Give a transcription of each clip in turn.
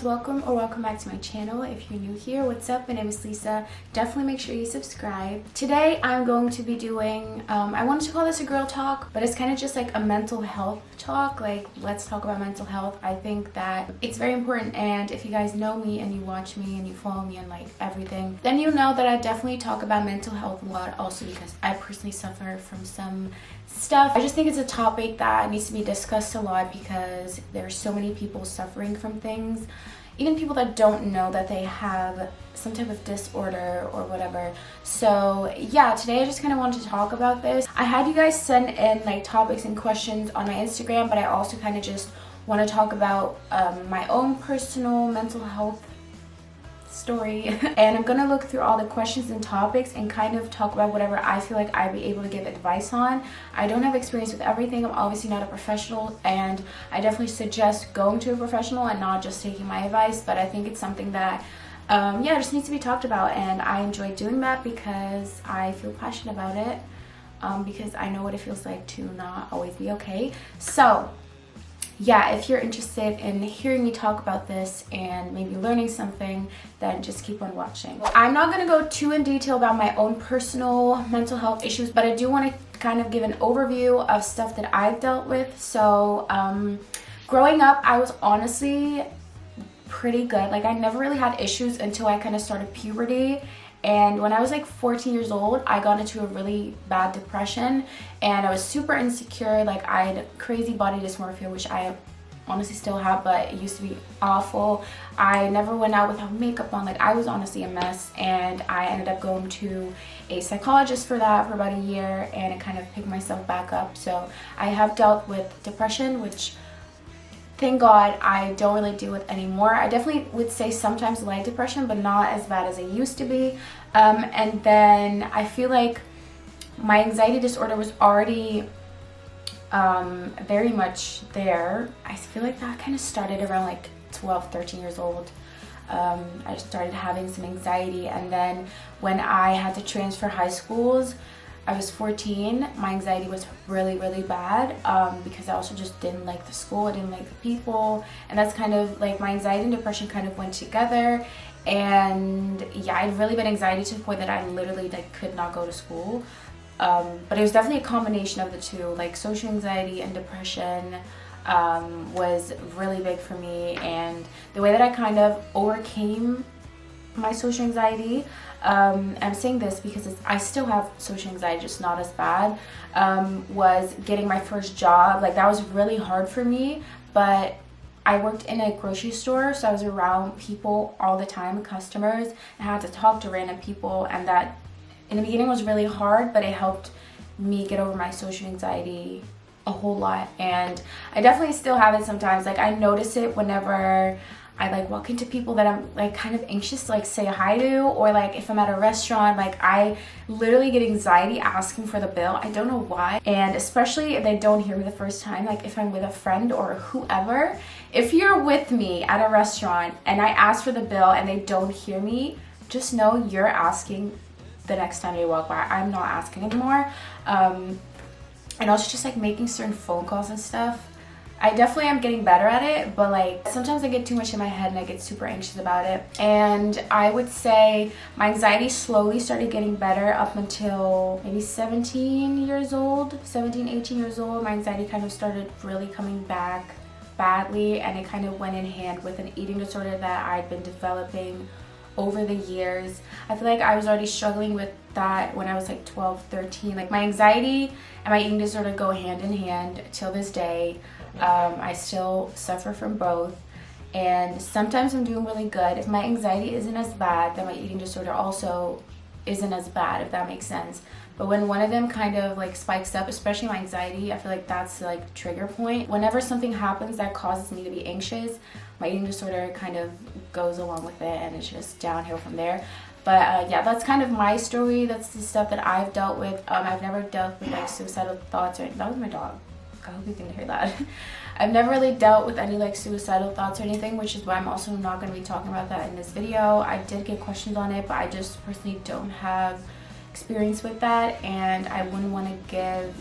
guys, welcome back to my channel. If you're new here, what's up? My name is Lisa. Definitely make sure you subscribe. Today I'm going to be doing I wanted to call this a girl talk, but it's kind of just like a mental health talk. Like, let's talk about mental health. I think that it's very important, and if you guys know me and you watch me and you follow me and like everything, then you know that I definitely talk about mental health a lot, also because I personally suffer from some stuff. I just think it's a topic that needs to be discussed a lot because there's so many people suffering from things, even people that don't know that they have some type of disorder or whatever. So yeah, today I just kind of wanted to talk about this. I had you guys send in like topics and questions on my Instagram, but I also kind of just want to talk about my own personal mental health story. And I'm gonna look through all the questions and topics and kind of talk about whatever I feel like I'd be able to give advice on. I don't have experience with everything. I'm obviously not a professional, and I definitely suggest going to a professional and not just taking my advice, but I think it's something that yeah, just needs to be talked about, and I enjoy doing that because I feel passionate about it, because I know what it feels like to not always be okay. So yeah, if you're interested in hearing me talk about this and maybe learning something, then just keep on watching. I'm not going to go too in detail about my own personal mental health issues, but I do want to kind of give an overview of stuff that I've dealt with. So growing up, I was honestly pretty good. Like, I never really had issues until I kind of started puberty. And when I was like 14 years old, I got into a really bad depression, and I was super insecure. Like, I had crazy body dysmorphia, which I honestly still have, but it used to be awful. I never went out without makeup on. Like, I was honestly a mess, and I ended up going to a psychologist for that for about a year, and it kind of picked myself back up. So I have dealt with depression, which thank God I don't really deal with anymore. I definitely would say sometimes light depression, but not as bad as it used to be. And then I feel like my anxiety disorder was already very much there. I feel like that kind of started around like 12, 13 years old. I started having some anxiety, and then when I had to transfer high schools, I was 14, my anxiety was really, really bad, because I also just didn't like the school, I didn't like the people, and that's kind of like my anxiety and depression kind of went together. And yeah, I'd really been anxiety to the point that I literally like could not go to school. But it was definitely a combination of the two, like social anxiety and depression was really big for me. And the way that I kind of overcame my social anxiety, I'm saying this because I still have social anxiety, just not as bad, was getting my first job. Like, that was really hard for me, but I worked in a grocery store, so I was around people all the time, customers, and I had to talk to random people, and that in the beginning was really hard, but it helped me get over my social anxiety a whole lot. And I definitely still have it sometimes. Like, I notice it whenever I like walk into people that I'm like kind of anxious to like say hi to, or like if I'm at a restaurant, like I literally get anxiety asking for the bill. I don't know why. And especially if they don't hear me the first time, like if I'm with a friend or whoever, if you're with me at a restaurant and I ask for the bill and they don't hear me, just know you're asking the next time they walk by. I'm not asking anymore. And also just like making certain phone calls and stuff. I definitely am getting better at it, but like sometimes I get too much in my head and I get super anxious about it. And I would say my anxiety slowly started getting better up until maybe 17, 18 years old. My anxiety kind of started really coming back badly, and it kind of went in hand with an eating disorder that I'd been developing over the years. I feel like I was already struggling with that when I was like 12, 13. Like, my anxiety and my eating disorder go hand in hand till this day. I still suffer from both, and sometimes I'm doing really good. If my anxiety isn't as bad, then my eating disorder also isn't as bad, if that makes sense. But when one of them kind of like spikes up, especially my anxiety, I feel like that's like the trigger point. Whenever something happens that causes me to be anxious, my eating disorder kind of goes along with it, and it's just downhill from there. But yeah, that's kind of my story. That's the stuff that I've dealt with. I've never dealt with like suicidal thoughts, or that was my dog. I hope you can hear that. I've never really dealt with any like suicidal thoughts or anything, which is why I'm also not going to be talking about that in this video. I did get questions on it, but I just personally don't have experience with that, and I wouldn't want to give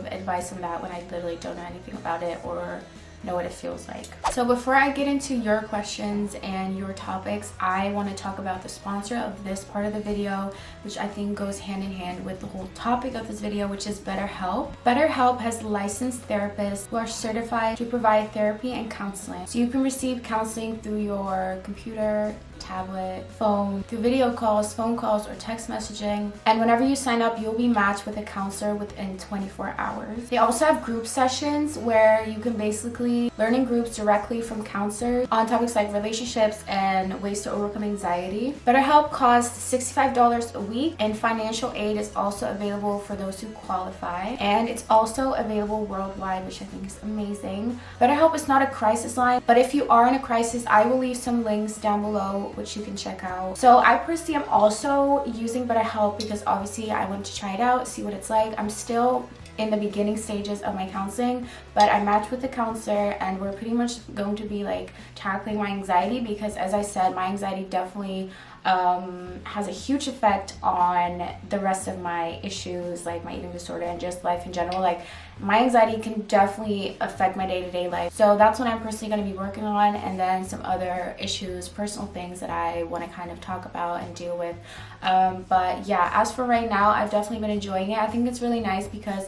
advice on that when I literally don't know anything about it, or know what it feels like. So before I get into your questions and your topics, I want to talk about the sponsor of this part of the video, which I think goes hand in hand with the whole topic of this video, which is BetterHelp. BetterHelp has licensed therapists who are certified to provide therapy and counseling. So you can receive counseling through your computer, tablet, phone, through video calls, phone calls, or text messaging. And whenever you sign up, you'll be matched with a counselor within 24 hours. They also have group sessions where you can basically learn in groups directly from counselors on topics like relationships and ways to overcome anxiety. BetterHelp costs $65 a week, and financial aid is also available for those who qualify. And it's also available worldwide, which I think is amazing. BetterHelp is not a crisis line, but if you are in a crisis, I will leave some links down below which you can check out. So I personally am also using BetterHelp because obviously I wanted to try it out, see what it's like. I'm still in the beginning stages of my counseling, but I matched with the counselor and we're pretty much going to be like tackling my anxiety, because as I said, my anxiety definitely has a huge effect on the rest of my issues, like my eating disorder and just life in general. Like my anxiety can definitely affect my day-to-day life. So that's what I'm personally going to be working on, and then some other issues, personal things that I want to kind of talk about and deal with. But yeah, as for right now, I've definitely been enjoying it. I think it's really nice because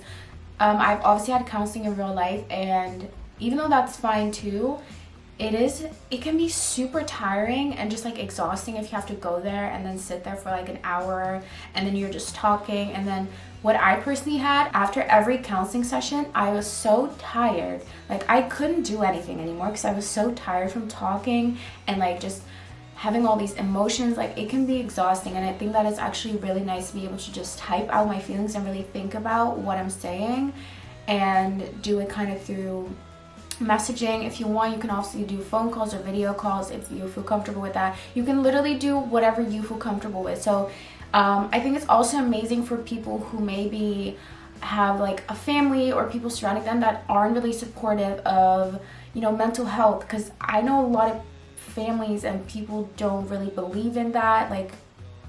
I've obviously had counseling in real life, and even though that's fine too, it can be super tiring and just like exhausting if you have to go there and then sit there for like an hour and then you're just talking. And then what I personally had after every counseling session, I was so tired, like I couldn't do anything anymore because I was so tired from talking and like just having all these emotions. Like it can be exhausting, and I think that it's actually really nice to be able to just type out my feelings and really think about what I'm saying and do it kind of through messaging. If you want, you can also do phone calls or video calls if you feel comfortable with that. You can literally do whatever you feel comfortable with. So I think it's also amazing for people who maybe have like a family or people surrounding them that aren't really supportive of, you know, mental health, because I know a lot of families and people don't really believe in that. Like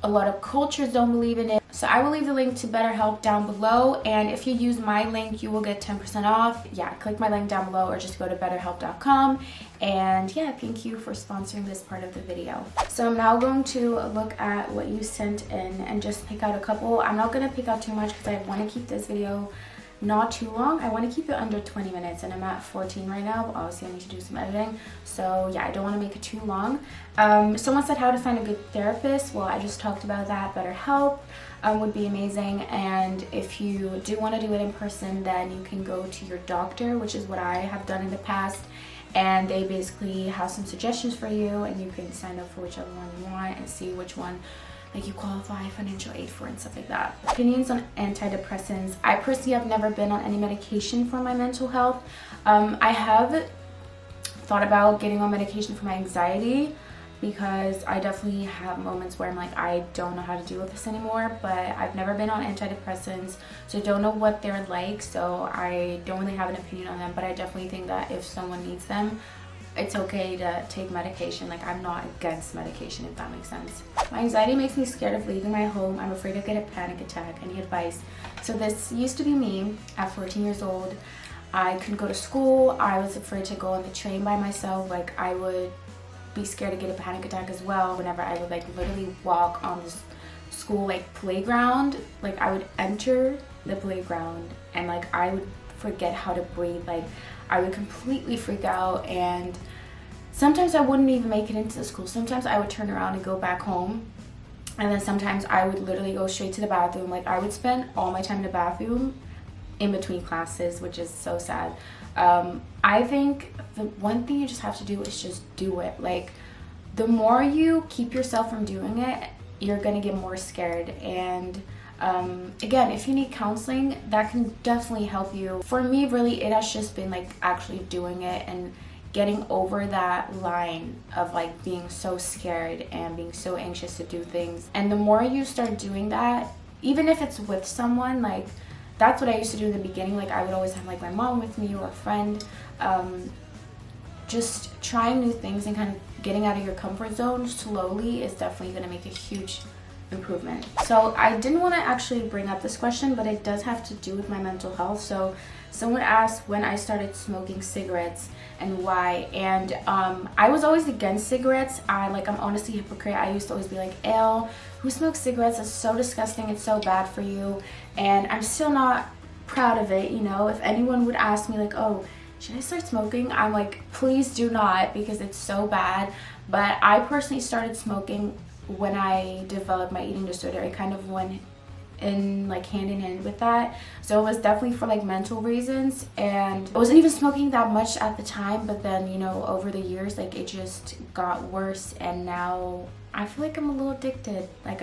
a lot of cultures don't believe in it. So I will leave the link to BetterHelp down below, and if you use my link, you will get 10% off. Yeah, click my link down below or just go to betterhelp.com. And yeah, thank you for sponsoring this part of the video. So I'm now going to look at what you sent in and just pick out a couple. I'm not going to pick out too much because I want to keep this video not too long. I want to keep it under 20 minutes, and I'm at 14 right now, but obviously I need to do some editing. So yeah, I don't want to make it too long. Someone said how to find a good therapist. Well, I just talked about that. BetterHelp would be amazing. And if you do want to do it in person, then you can go to your doctor, which is what I have done in the past, and they basically have some suggestions for you, and you can sign up for whichever one you want and see which one like you qualify financial aid for and stuff like that. Opinions on antidepressants. I personally have never been on any medication for my mental health. I have thought about getting on medication for my anxiety because I definitely have moments where I'm like, I don't know how to deal with this anymore, but I've never been on antidepressants, so I don't know what they're like, so I don't really have an opinion on them. But I definitely think that if someone needs them, it's okay to take medication. Like I'm not against medication, if that makes sense. My anxiety makes me scared of leaving my home. I'm afraid to get a panic attack. Any advice? So this used to be me at 14 years old. I couldn't go to school. I was afraid to go on the train by myself. Like I would be scared to get a panic attack as well whenever I would like literally walk on this school like playground. Like I would enter the playground and like I would forget how to breathe. Like I would completely freak out, and sometimes I wouldn't even make it into the school. Sometimes I would turn around and go back home, and then sometimes I would literally go straight to the bathroom. Like I would spend all my time in the bathroom in between classes, which is so sad. I think the one thing you just have to do is just do it. Like the more you keep yourself from doing it, you're gonna get more scared. And again, if you need counseling, that can definitely help you. For me, really, it has just been like actually doing it and getting over that line of like being so scared and being so anxious to do things. And the more you start doing that, even if it's with someone, like that's what I used to do in the beginning. Like I would always have like my mom with me or a friend. Just trying new things and kind of getting out of your comfort zone slowly is definitely going to make a huge improvement. So I didn't want to actually bring up this question, but it does have to do with my mental health. So someone asked when I started smoking cigarettes and why, and I was always against cigarettes. I'm honestly a hypocrite. I used to always be like, ew, who smokes cigarettes? It's so disgusting, it's so bad for you. And I'm still not proud of it, you know. If anyone would ask me like, oh, should I start smoking, I'm like, please do not, because it's so bad. But I personally started smoking when I developed my eating disorder. It kind of went in like hand in hand with that. So it was definitely for like mental reasons, and I wasn't even smoking that much at the time, but then, you know, over the years, like, it just got worse, and now I feel like I'm a little addicted. Like,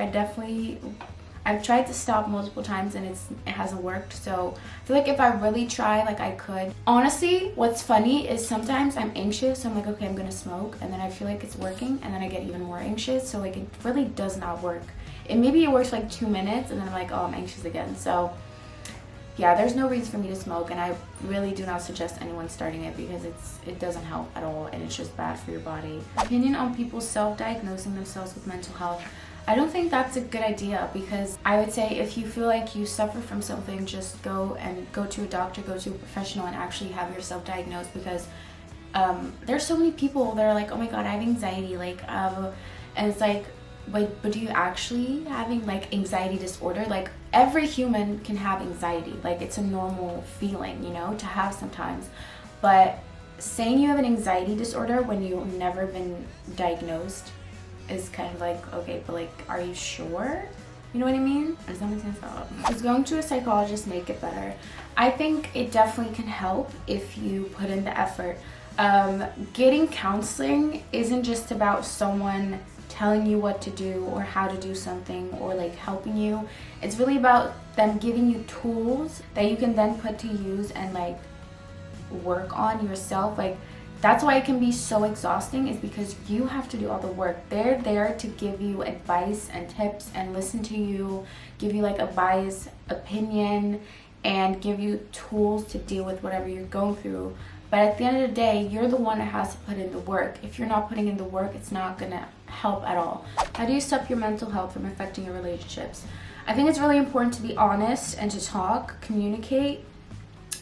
I've tried to stop multiple times and it hasn't worked. So I feel like if I really try, like, I could. Honestly, what's funny is sometimes I'm anxious, so I'm like, okay, I'm gonna smoke, and then I feel like it's working, and then I get even more anxious. So like, it really does not work. Maybe it works for like 2 minutes, and then I'm like, oh, I'm anxious again. So yeah, there's no reason for me to smoke, and I really do not suggest anyone starting it, because it doesn't help at all, and it's just bad for your body. Opinion on people self-diagnosing themselves with mental health. I don't think that's a good idea, because I would say if you feel like you suffer from something, just go to a doctor, go to a professional, and actually have yourself diagnosed, because there's so many people that are like, oh my god, I have anxiety, like, and it's like, but do you actually having like anxiety disorder? Like, every human can have anxiety, like, it's a normal feeling, you know, to have sometimes. But saying you have an anxiety disorder when you've never been diagnosed is kind of like, okay, but like, are you sure? You know what I mean? Does that make sense? Does going to a psychologist make it better? I think it definitely can help if you put in the effort. Getting counseling isn't just about someone telling you what to do or how to do something or like helping you. It's really about them giving you tools that you can then put to use and like work on yourself. Like, that's why it can be so exhausting, is because you have to do all the work. They're there to give you advice and tips and listen to you, give you like a biased opinion, and give you tools to deal with whatever you're going through. But at the end of the day, you're the one that has to put in the work. If you're not putting in the work, it's not gonna help at all. How do you stop your mental health from affecting your relationships? I think it's really important to be honest and to talk, communicate.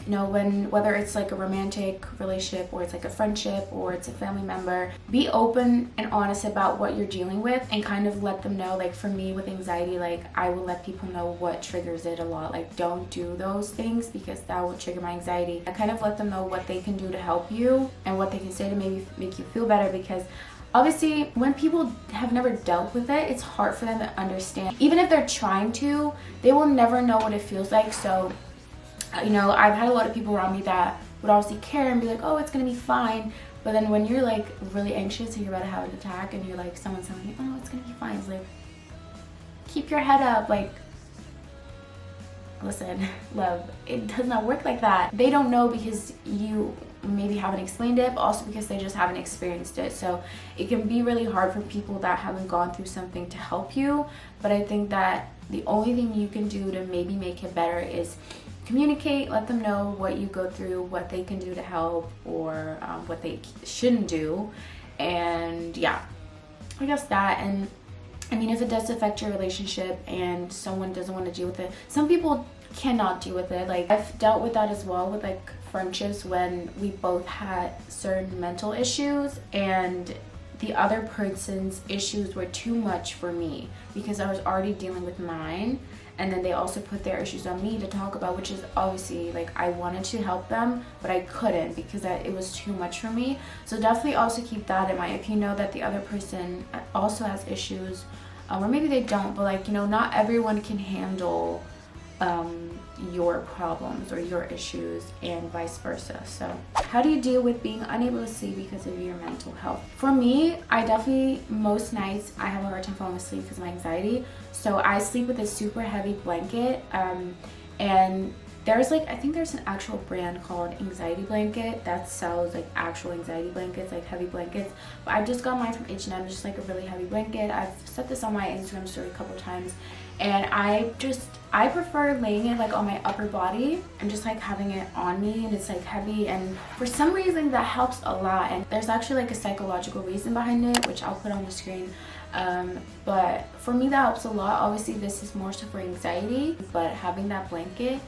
You know, whether it's like a romantic relationship or it's like a friendship or it's a family member, be open and honest about what you're dealing with and kind of let them know. Like, for me with anxiety, like, I will let people know what triggers it a lot. Like, don't do those things because that will trigger my anxiety. I kind of let them know what they can do to help you and what they can say to maybe make you feel better, because obviously when people have never dealt with it, it's hard for them to understand. Even if they're trying to, they will never know what it feels like. So, you know, I've had a lot of people around me that would obviously care and be like, oh, it's gonna be fine. But then when you're like really anxious and you're about to have an attack and you're like, someone's telling you, oh, it's gonna be fine. It's like, keep your head up. Like, listen, love, it does not work like that. They don't know because you maybe haven't explained it, but also because they just haven't experienced it. So it can be really hard for people that haven't gone through something to help you. But I think that the only thing you can do to maybe make it better is communicate, let them know what you go through, what they can do to help, or what they shouldn't do. And yeah, I guess that. And I mean, if it does affect your relationship and someone doesn't want to deal with it, some people cannot deal with it. Like, I've dealt with that as well with like friendships when we both had certain mental issues and the other person's issues were too much for me because I was already dealing with mine. And then they also put their issues on me to talk about, which is obviously, like, I wanted to help them, but I couldn't because it was too much for me. So definitely also keep that in mind. If you know that the other person also has issues, or maybe they don't, but like, you know, not everyone can handle your problems or your issues, and vice versa. So how do you deal with being unable to sleep because of your mental health? For me, I definitely, most nights I have a hard time falling asleep because of my anxiety. So I sleep with a super heavy blanket, and there's like, I think there's an actual brand called Anxiety Blanket that sells like actual anxiety blankets, like heavy blankets. But I just got mine from H&M, just like a really heavy blanket. I've set this on my Instagram story a couple times, and I prefer laying it like on my upper body and just like having it on me, and it's like heavy, and for some reason that helps a lot. And there's actually like a psychological reason behind it, which I'll put on the screen. But for me that helps a lot. Obviously this is more so for anxiety, but having that blanket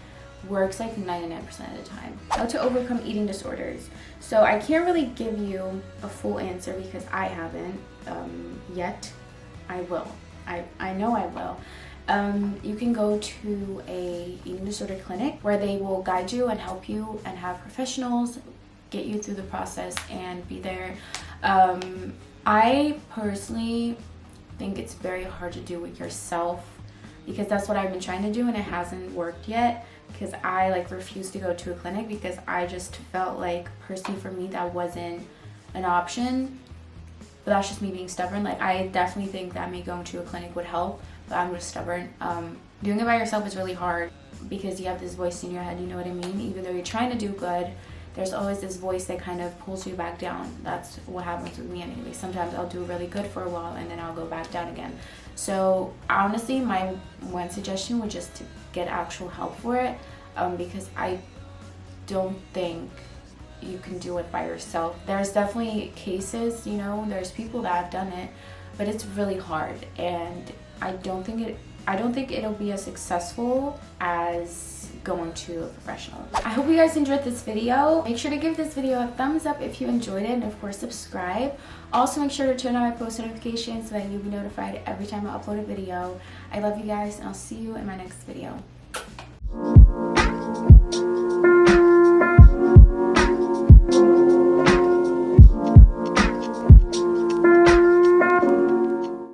works like 99% of the time. How to overcome eating disorders. So I can't really give you a full answer because I haven't yet. I will. I know I will. You can go to a eating disorder clinic where they will guide you and help you and have professionals get you through the process and be there. I personally think it's very hard to do it yourself because that's what I've been trying to do and it hasn't worked yet, because I like refuse to go to a clinic because I just felt like personally for me that wasn't an option. But that's just me being stubborn. Like I definitely think that me going to a clinic would help, but I'm just stubborn. Doing it by yourself is really hard because you have this voice in your head, you know what I mean? Even though you're trying to do good, there's always this voice that kind of pulls you back down. That's what happens with me anyway. Sometimes I'll do really good for a while and then I'll go back down again. So honestly, my one suggestion would just to get actual help for it, because I don't think you can do it by yourself. There's definitely cases, you know, there's people that have done it, but it's really hard, and I don't think it'll be as successful as going to a professional. I hope you guys enjoyed this video. Make sure to give this video a thumbs up if you enjoyed it, and of course subscribe. Also make sure to turn on my post notifications so that you'll be notified every time I upload a video. I love you guys, and I'll see you in my next video.